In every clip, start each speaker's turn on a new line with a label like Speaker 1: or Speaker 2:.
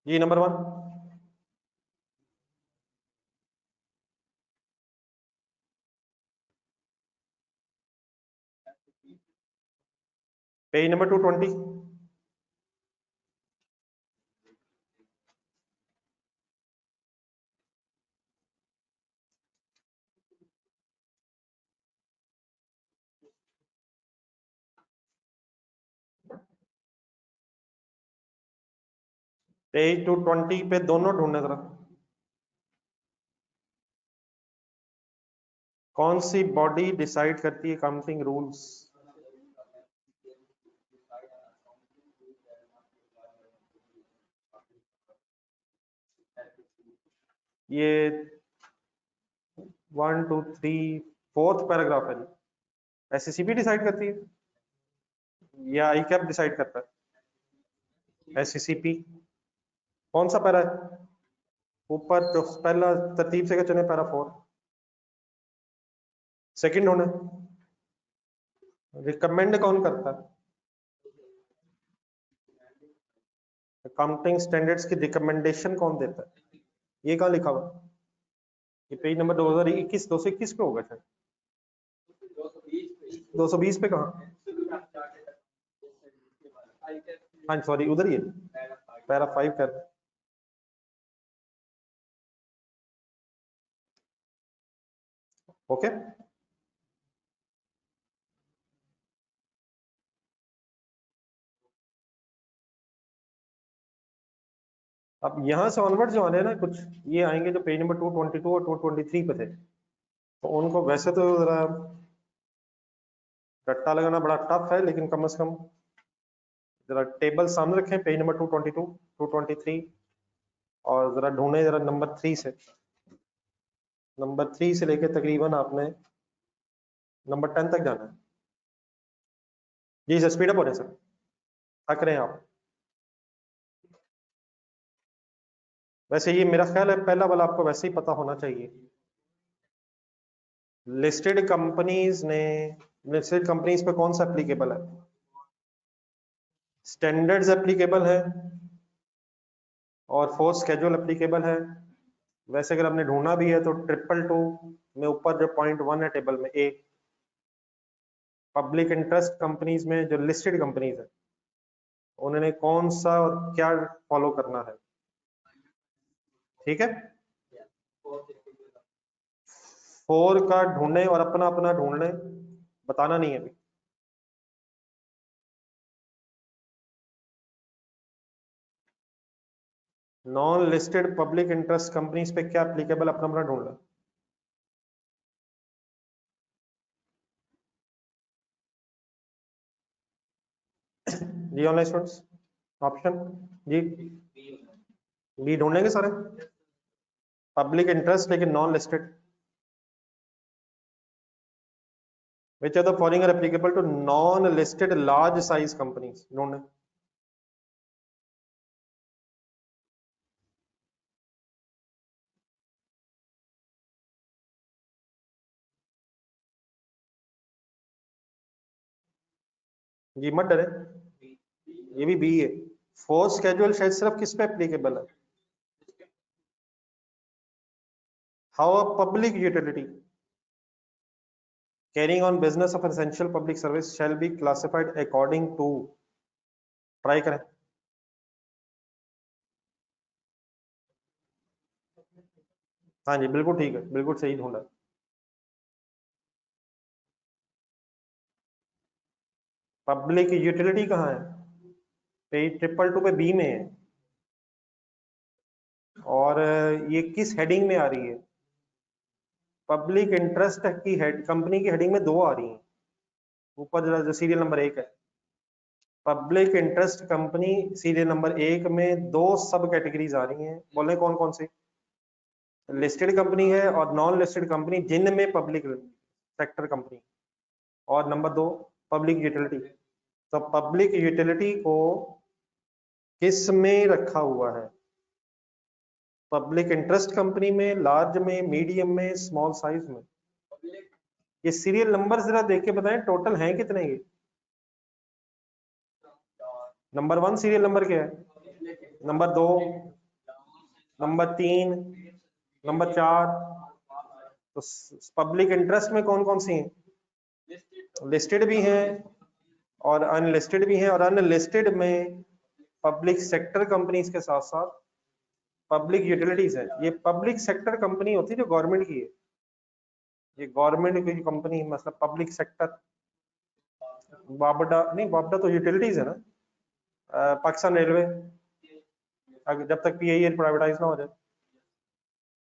Speaker 1: जी number 1 page number 220 page 220 पे दोनों ढूंढने जरा कौन सी बॉडी डिसाइड करती है काउंटिंग रूल्स। ये 1 2 3 4th पैराग्राफ है जी। एससीसीपी डिसाइड करती है या आई कैप डिसाइड करता है। एससीसीपी कौन सा पैरा है ऊपर जो पहला तरतीब से चुने पैरा 4 सेकंड होने रिकमेंड कौन करता है अकाउंटिंग स्टैंडर्ड्स की रिकमेंडेशन कौन देता है ये कहाँ लिखा हुआ ये पेज नंबर 2021 221 पे होगा शायद 220 पे कहाँ हाँ सॉरी उधर ही है पैरा 5 कर ओके अब यहां से ऑनवर्ड जो आने हैं ना कुछ ये आएंगे जो पेज नंबर 222 और 223 पे थे तो उनको वैसे तो जरा रट्टा लगाना बड़ा टफ है लेकिन कम से कम जरा टेबल सामने रखें पेज नंबर 222 223 और जरा ढूंढे जरा नंबर 3 से नंबर 3 से लेके तकरीबन आपने नंबर 10 तक जाना है जी सर स्पीड अप हो रहे सर थक रहे हैं आप वैसे ये मेरा ख्याल है पहला वाला आपको वैसे ही पता होना चाहिए लिस्टेड कंपनीज ने लिस्टेड कंपनीज पे कौन सा एप्लीकेबल है स्टैंडर्ड्स एप्लीकेबल है और फोर्स स्केड्यूल एप्लीकेबल है वैसे अगर आपने ढूंढना भी है तो 222 में ऊपर जो पॉइंट 1 है टेबल में ए पब्लिक इंटरेस्ट कंपनीज में जो लिस्टेड कंपनीज है उन्होंने कौन सा और क्या फॉलो करना है ठीक है 4 का ढूंढने और अपना अपना ढूंढ लें बताना नहीं है अभी non listed public interest companies पे क्या एप्लीकेबल अपना अपना ढूंढ लें जी ऑनलाइन स्टूडेंट्स ऑप्शन जी बी ढूंढेंगे सारे पब्लिक इंटरेस्ट लेकिन non listed which are the following are applicable to non listed large size companies ढूंढें जी मत डरे ये भी बी है फोर्स स्केड्यूल शायद सिर्फ किस पे एप्लीकेबल है how a public utility carrying on business of essential public service shall be classified according to try करें हाँ जी बिल्कुल ठीक है बिल्कुल सही ढूंढा पब्लिक यूटिलिटी कहाँ है पेज 222 पे बी में है और ये किस हेडिंग में आ रही है पब्लिक इंटरेस्ट की हेड कंपनी की हेडिंग में 2 आ रही हैं ऊपर जो सीरियल नंबर 1 है public interest company serial number 1 में 2 सब कैटेगरीज आ रही हैं बोले कौन कौन सी लिस्टेड कंपनी है और नॉन लिस्टेड कंपनी जिनमें पब्लिक सेक्टर कंपनी और नंबर 2 पब्लिक यूटिलिटी तो पब्लिक यूटिलिटी को किस में रखा हुआ है पब्लिक इंटरेस्ट कंपनी में लार्ज में मीडियम में स्मॉल साइज में ये सीरियल नंबर जरा देख के बताएं टोटल हैं कितने ये नंबर 1 सीरियल नंबर क्या है नंबर 2, नंबर 3, नंबर 4। तो पब्लिक इंटरेस्ट में कौन कौन सी हैं? लिस्टेड भी हैं और अनलिस्टेड भी हैं, और अनलिस्टेड में पब्लिक सेक्टर कंपनीज के साथ साथ पब्लिक यूटिलिटीज है। ये पब्लिक सेक्टर कंपनी होती है जो गवर्नमेंट की है, ये गवर्नमेंट की कंपनी, मतलब पब्लिक सेक्टर। वापडा नहीं, वापडा तो यूटिलिटीज है ना। पाकिस्तान रेलवे, जब तक पीआईएल प्राइवेटाइज ना हो जाए,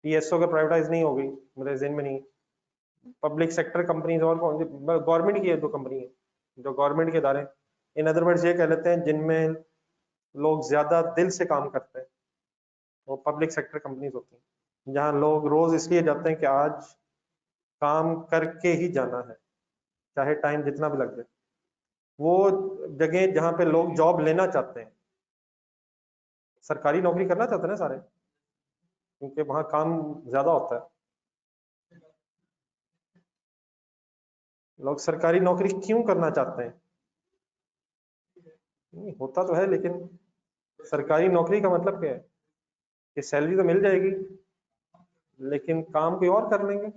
Speaker 1: पीएसओ का प्राइवेटाइज नहीं हो गई, मेरे ज़हन में नहीं। पब्लिक सेक्टर कंपनीज और कौन सी? गवर्नमेंट की है, दो कंपनी है जो गवर्नमेंट के इदारे, इन अदर वर्ड्स ये कह लेते हैं जिनमें लोग ज्यादा दिल से काम करते हैं, वो पब्लिक सेक्टर कंपनीज होती हैं। जहाँ लोग रोज इसलिए जाते हैं कि आज काम करके ही जाना है, चाहे टाइम जितना भी लग जाए। वो जगह जहाँ पे लोग जॉब लेना चाहते हैं, सरकारी नौकरी करना चाहते हैं ना सारे, क्योंकि वहाँ काम ज्यादा होता है। लोग सरकारी नौकरी क्यों करना चाहते हैं? नहीं, होता तो है, लेकिन सरकारी नौकरी का मतलब क्या है कि सैलरी तो मिल जाएगी लेकिन काम कोई और कर लेंगे।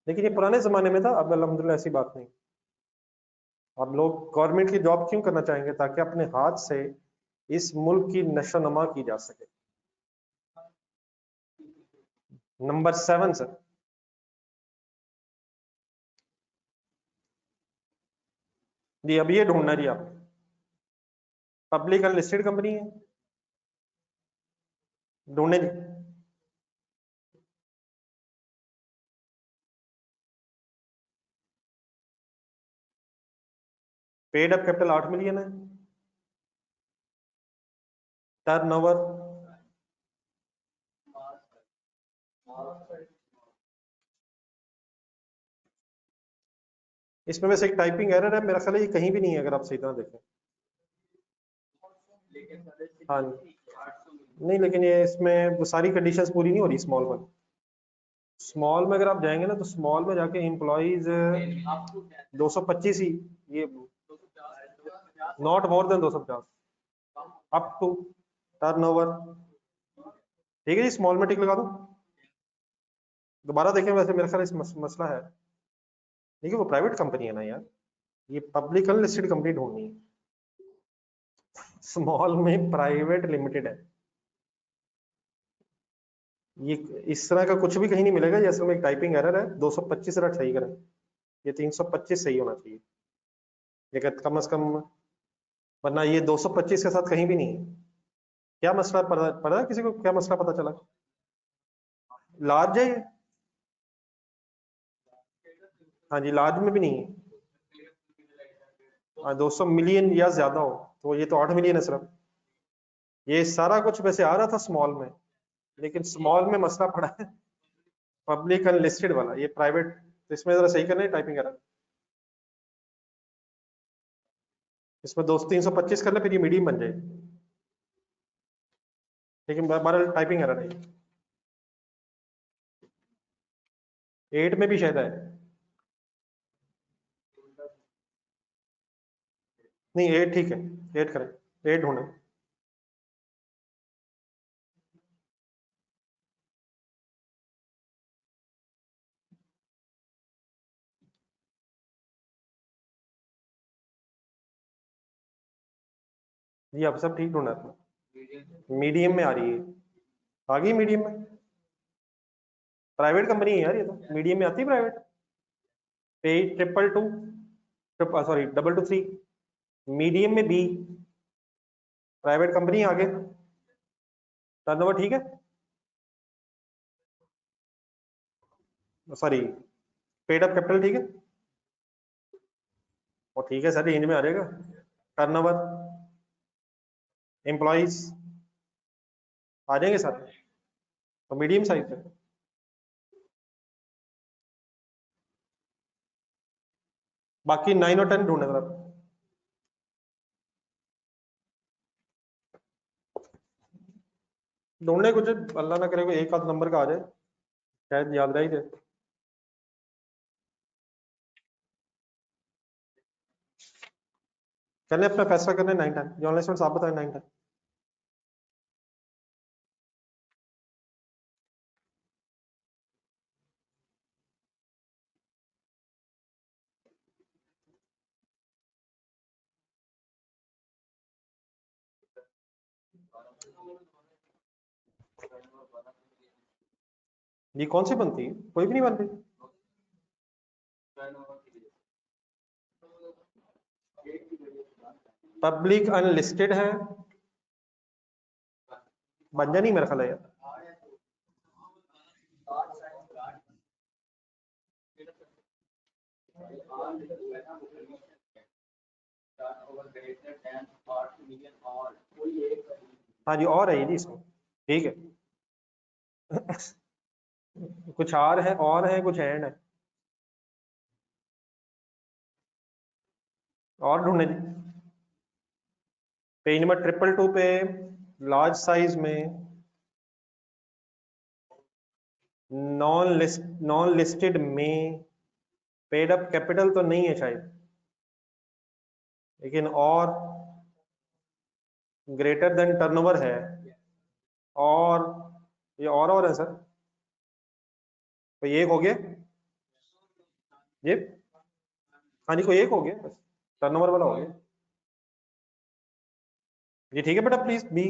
Speaker 1: लेकिन ये पुराने जमाने में था, अब अल्हम्दुलिल्लाह ऐसी बात नहीं। अब लोग गवर्नमेंट की जॉब क्यों करना चाहेंगे? ताकि अपने हाथ से इस मुल्क की नशो नमा की जा सके। नंबर 7 सर, जी अब ये ढूंढना जी आप, पब्लिक अनलिस्टेड कंपनी है, ढूंढने जी। पेड अप कैपिटल 8 मिलियन है, टर्नओवर इसमें वैसे एक टाइपिंग एरर है, मेरा ख्याल है ये कहीं भी नहीं है अगर आप सही तरह देखें। हाँ नहीं, लेकिन ये इसमें वो सारी कंडीशंस पूरी नहीं हो रही स्मॉल में। स्मॉल में अगर आप जाएंगे ना, तो स्मॉल में जाके एम्प्लॉइज 225 ही, ये not more than 250, up to turnover. ठीक है जी, स्मॉल में टिक लगा दो। दोबारा देखें, वैसे मेरे ख्याल इस मसला है। देखिए वो प्राइवेट कंपनी है ना यार, ये पब्लिक अनलिस्टेड कंपनी ढूंढनी है, स्मॉल में प्राइवेट लिमिटेड है। ये इस तरह का कुछ भी कहीं नहीं मिलेगा, ये असल में एक टाइपिंग एरर है। 225 जरा सही करें, ये 325 सही होना चाहिए, लेकिन कम से कम, वरना ये 225 के साथ कहीं भी नहीं है। क्या मसला पता किसी को? क्या मसला पता चला? लार्ज है ये? हाँ जी, लार्ज में भी नहीं है। हाँ, 200 मिलियन या ज्यादा हो तो ये तो 8 मिलियन है सिर्फ। ये सारा कुछ वैसे आ रहा था स्मॉल में, लेकिन स्मॉल में मसला पड़ा है पब्लिक अनलिस्टेड वाला, ये प्राइवेट। तो इसमें जरा सही करना है टाइपिंग एरर, इसमें 200 325 कर ले, फिर ये मीडियम बन जाएगी। लेकिन हमारा टाइपिंग एरर है। 8 में भी शायद है, नहीं 8 ठीक है, 8 करें, 8 ढूंढे। जी आप सब ठीक ढूंढा था, मीडियम में आ रही है, आ गई मीडियम में। प्राइवेट कंपनी है यार ये तो, मीडियम में आती है प्राइवेट। पे 222, सॉरी 223, मीडियम में बी, प्राइवेट कंपनी आगे, टर्नओवर ठीक है, सॉरी पेड अप कैपिटल ठीक है, और ठीक है सर रेंज में आ जाएगा। टर्नओवर, एम्प्लॉइज आ जाएंगे सर, तो मीडियम साइज है। बाकी 9 और 10 ढूंढे सर आप। ढूंढने कुछ, अल्लाह ना करे कोई एक आध नंबर का आ जाए, शायद याद रह ही जाए। करने अपना फैसला करने 9-10 जर्नलिस्ट आप बताएं 9-10। ये कौन सी बनती है? कोई भी नहीं बनती। पब्लिक अनलिस्टेड है, बन जा नहीं मेरा ख्याल है यार। हाँ जी और है ये जी इसमें, ठीक है। कुछ आर है और है, कुछ एंड है और ढूंढने जी। पेज नंबर 222 पे लार्ज साइज में नॉन लिस्टेड में पेड अप कैपिटल तो नहीं है शायद, लेकिन और ग्रेटर देन टर्नओवर है, और ये और है सर। तो ये एक हो गया ये, हाँ जी कोई एक हो गया बस, टर्नओवर वाला हो गया जी। ठीक है बेटा प्लीज बी।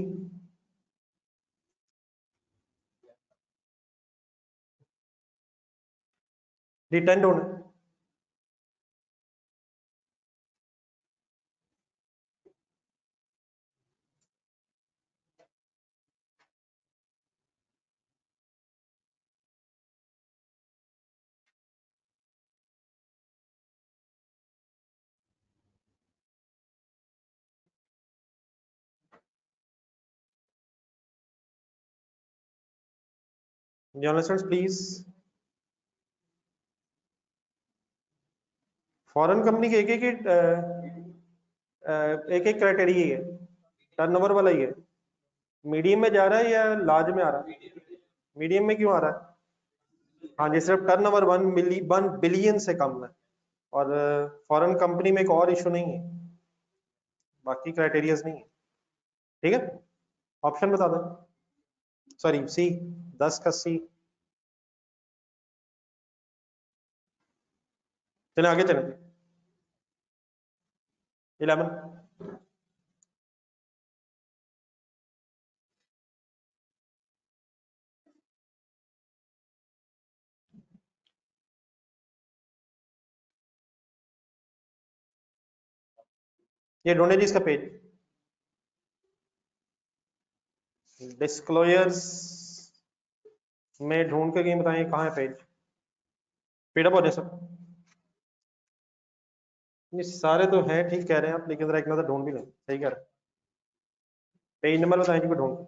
Speaker 1: जी 10 ढूंढे। Journalist please. फॉरेन कंपनी के एक एक क्राइटेरिया है, टर्नओवर वाला ही है। मीडियम में जा रहा है या लार्ज में आ रहा है? मीडियम में क्यों आ रहा है? हाँ जी सिर्फ टर्नओवर 1 बिलियन से कम है, और फॉरेन कंपनी में एक और इशू नहीं है, बाकी क्राइटेरियाज नहीं है। ठीक है ऑप्शन बता दो, सॉरी सी, 10 का सी। चले आगे चले 11। ये ढूंढे जी इसका पेज, डिस्क्लोजर्स में ढूंढ के कहीं बताएं कहाँ है पेज। स्पीड अप हो जाए सब। ये सारे तो हैं ठीक कह रहे हैं आप, लेकिन जरा एक नजर ढूंढ भी लें, सही कह रहे हैं। पेज नंबर बताएं जी को ढूंढ।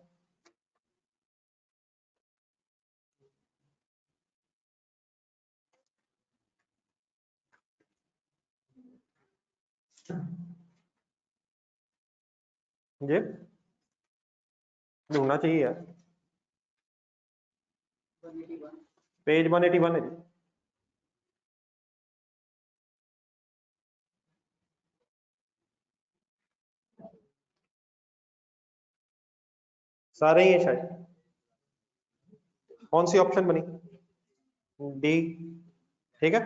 Speaker 1: जी ढूंढना चाहिए यार। पेज 181 है जी। सारे ही हैं शायद। कौन सी ऑप्शन बनी? डी। ठीक है,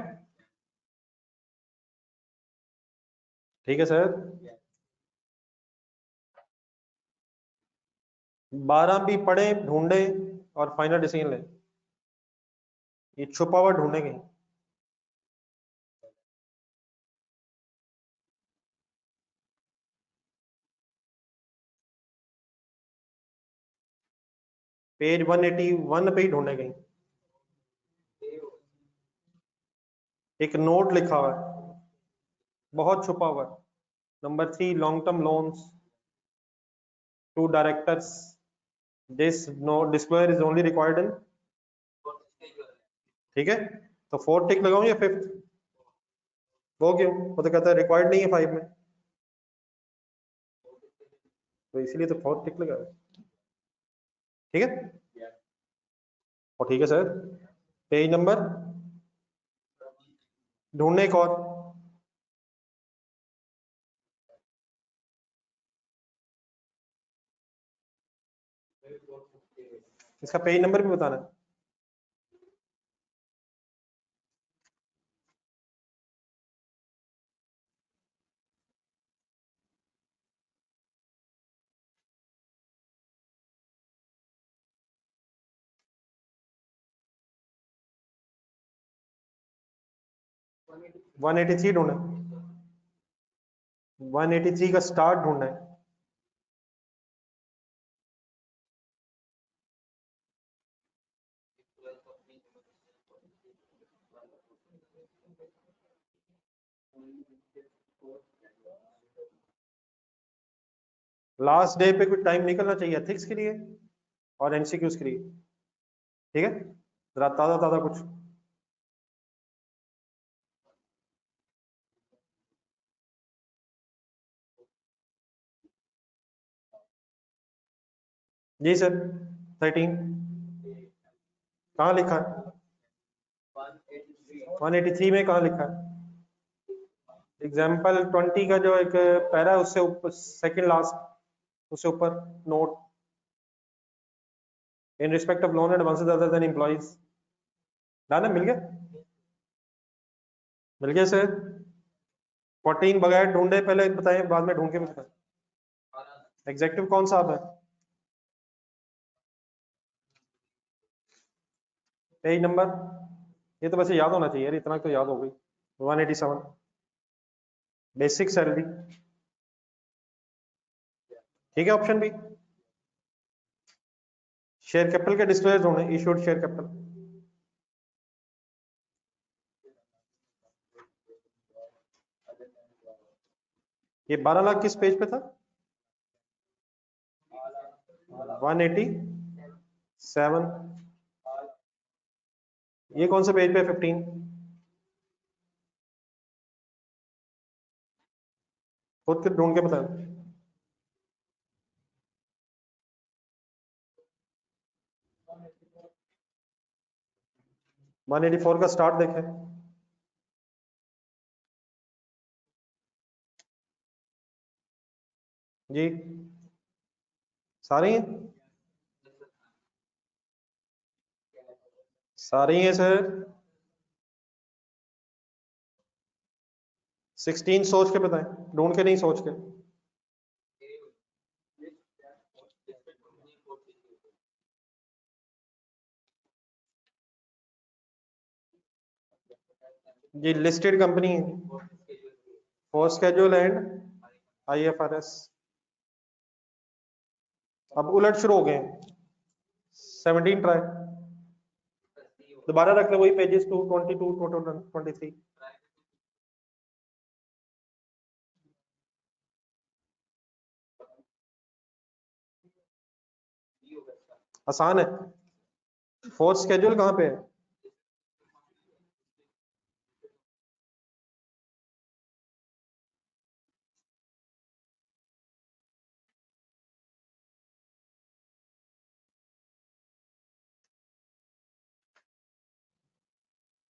Speaker 1: ठीक है सर। 12 भी पढ़े ढूंढे और फाइनल डिसीजन ले। ये छुपा हुआ ढूंढे कहीं। पेज 181 पे ही ढूंढे कहीं, एक नोट लिखा हुआ है, बहुत छुपा हुआ है। Number 3 long term loans to directors, this no disclosure is only required in. ठीक है तो 4 टिक लगाऊं या 5th? वो क्यों, वो तो कहता है रिक्वायर्ड नहीं है 5 में, तो इसीलिए तो 4 टिक लगा। ठीक है और ठीक है सर। पेज नंबर ढूंढने एक और, इसका पेज नंबर भी बताना है। वन 183 ढूंढना है, 183 का स्टार्ट ढूंढना है। लास्ट डे पे कुछ टाइम निकलना चाहिए एथिक्स के लिए और एमसीक्यूज के लिए, ठीक है। जरा ताजा ताजा कुछ। जी सर 13 कहाँ लिखा है? 183 में कहाँ लिखा है? एग्जाम्पल 20 का जो एक पैरा है उससे ऊपर सेकंड लास्ट उससे ऊपर note in respect of loan advances other than employees. Done है, मिल गया? मिल गया सर। 14 बगैर ढूंढे पहले बताएं, बाद में ढूंढ के बताएं। एग्जेक्टिव कौन सा है? पेज नंबर, ये तो वैसे याद होना चाहिए यार, इतना तो याद हो गई। 187 बेसिक सैलरी, ठीक है। ऑप्शन बी शेयर कैपिटल के डिस्क्लोजर ढूंढे, इशूड शेयर कैपिटल। ये 12 लाख किस पेज पे था? 187। ये कौन सा पेज पे? 15। खुद के ढूंढ के बताओ। 184 का स्टार्ट देखें। जी सारे हैं, सारे ही हैं सर। 16 सोच के बताएं, ढूंढ के नहीं, सोच के। जी लिस्टेड कंपनी है, फॉर स्केड्यूल एंड आईएफआरएस। अब उलट शुरू हो गए। 17 ट्राई दोबारा रख लो, वही पेजेस 222 टोटल 23। आसान है। फोर्थ स्केड्यूल कहाँ पे है?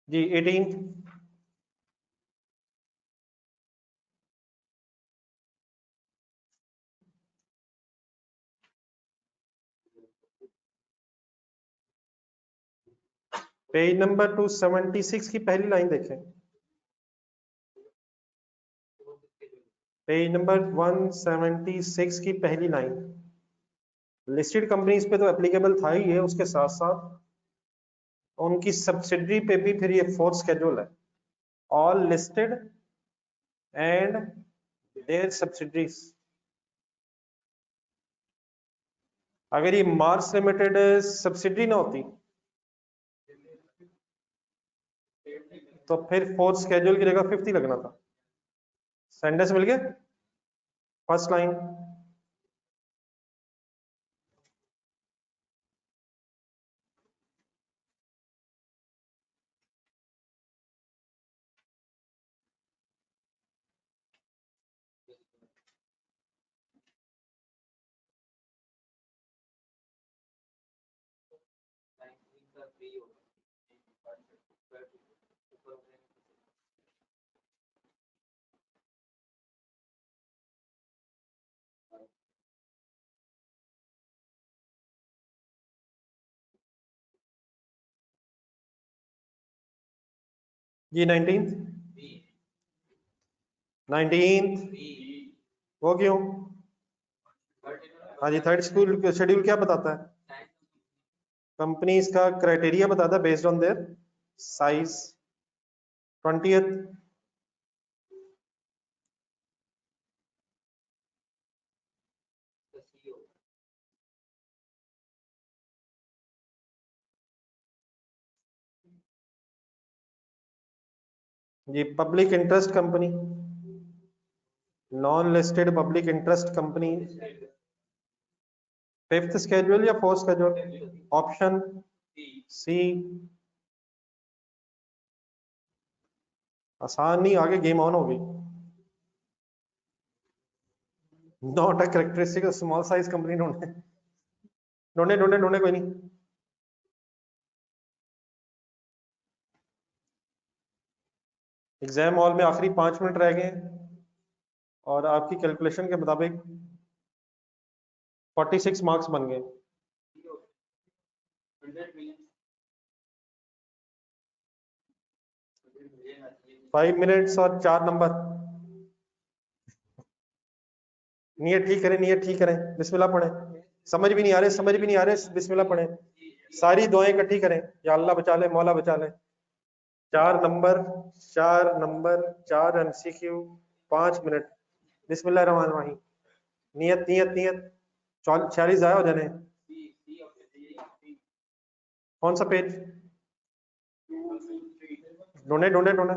Speaker 1: जी 18। पेज नंबर 276 की पहली लाइन देखें। पेज नंबर 176 की पहली लाइन। लिस्टेड कंपनीज पे तो एप्लीकेबल था ही है, उसके साथ साथ उनकी सब्सिडरी पे भी फिर ये फोर्थ स्केड्यूल है। All listed and their subsidiaries. अगर ये मार्स लिमिटेड सब्सिडरी ना होती तो फिर फोर्थ स्केड्यूल की जगह 50 लगना था। सेंटेंस मिल गया? First line. जी 19th 19th वो क्यों? हाँ जी, थर्ड स्कूल शेड्यूल क्या बताता है? कंपनीज का क्राइटेरिया बताता है based on their size. 20th जी public interest company, non listed public interest company. Fifth schedule या फोर्थ स्केड्यूल? Option C. आसान नहीं, आगे गेम ऑन हो गई। Not a characteristic of small size company. ढूंढे ढूंढे ढूंढे ढूंढे, कोई नहीं। एग्जाम हॉल में आखिरी 5 मिनट रह गए हैं और आपकी कैलकुलेशन के मुताबिक 46 मार्क्स बन गए। 5 मिनट्स और 4 नंबर। नियत ठीक करें, नियत ठीक करें, बिस्मिल्लाह पढ़ें। समझ भी नहीं आ रहे, समझ भी नहीं आ रहे, बिस्मिल्लाह पढ़ें। सारी दुआएं इकट्ठी करें, या अल्लाह बचा ले, मौला बचा ले। 4 नंबर, 4 नंबर, 4 MCQ, 5 मिनट। बिस्मिल्लाह रहमान रहीम। नियत नियत नियत। 46 आया हो जाने। कौन सा पेज? ढूंढे ढूंढे ढूंढे।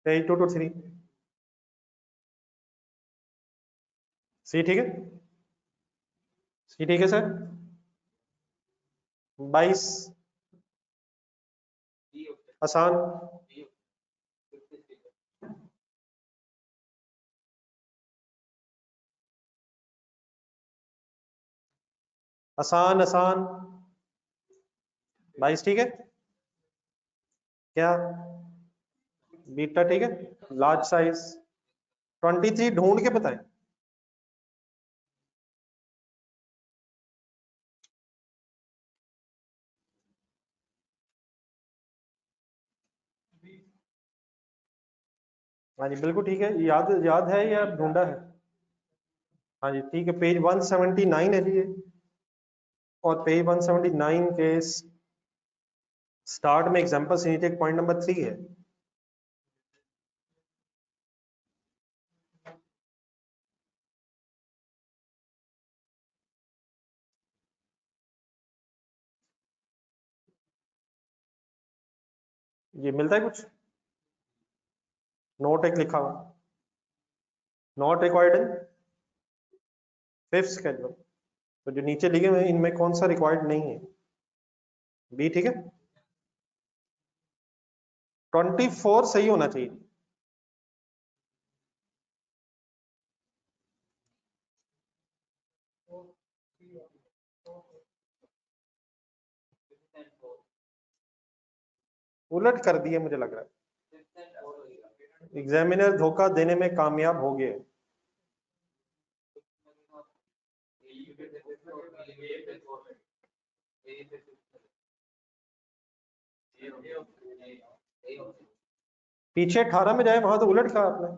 Speaker 1: पेज 223 सी। ठीक है, सी ठीक है सर। 22 आसान। आसान आसान। 22 ठीक है क्या? बीटा ठीक है, लार्ज साइज। 23 ढूंढ के बताएं। हाँ जी बिल्कुल ठीक है, याद याद है या ढूंढा है? हाँ जी ठीक है, पेज 179 है जी ये। और पेज 179 के स्टार्ट में एग्जांपल से नीचे पॉइंट नंबर 3 है। ये मिलता है कुछ? नोट एक लिखा हुआ, not required in fifth schedule. तो जो नीचे लिखे हुए हैं इनमें कौन सा रिक्वायर्ड नहीं है? बी ठीक है। 24 सही होना चाहिए। उलट कर दिए मुझे लग रहा है, एग्जामिनर धोखा देने में कामयाब हो गए। पीछे 18 में जाए, वहां तो उलट कहा आपने।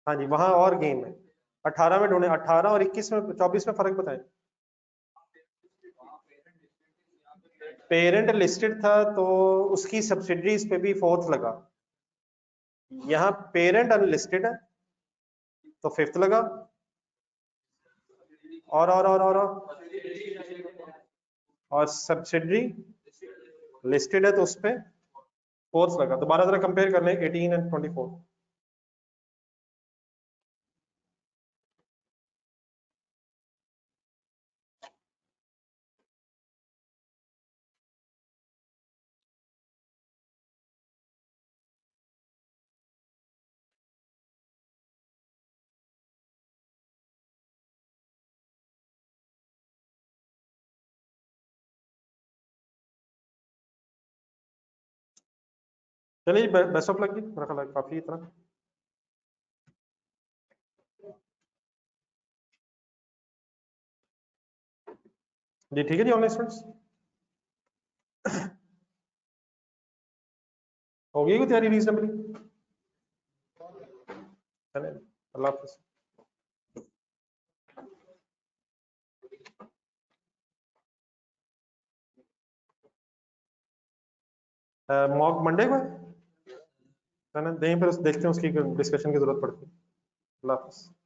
Speaker 1: हाँ जी वहां और गेम है। 18 में ढूंढे, 18 और 21 में, 24 में फर्क बताएं। पेरेंट लिस्टेड था तो उसकी सब्सिडरीज पे भी फोर्थ लगा। यहाँ पेरेंट अनलिस्टेड है तो फिफ्थ लगा। और सब्सिडरी लिस्टेड है तो उस पे फोर्थ लगा। दोबारा जरा कंपेयर कर लें 18 एंड 24। चलिए बेस्ट ऑफ लक जी, मेरा ख्याल है काफी इतना। जी ठीक है जी ऑनलाइन स्टूडेंट्स। होगी कोई तैयारी रीजनेबली? अल्लाह हाफिज़। मॉक मंडे को है ना, दें फिर देखते हैं उसकी डिस्कशन की जरूरत पड़ती है। अल्लाह हाफिज़।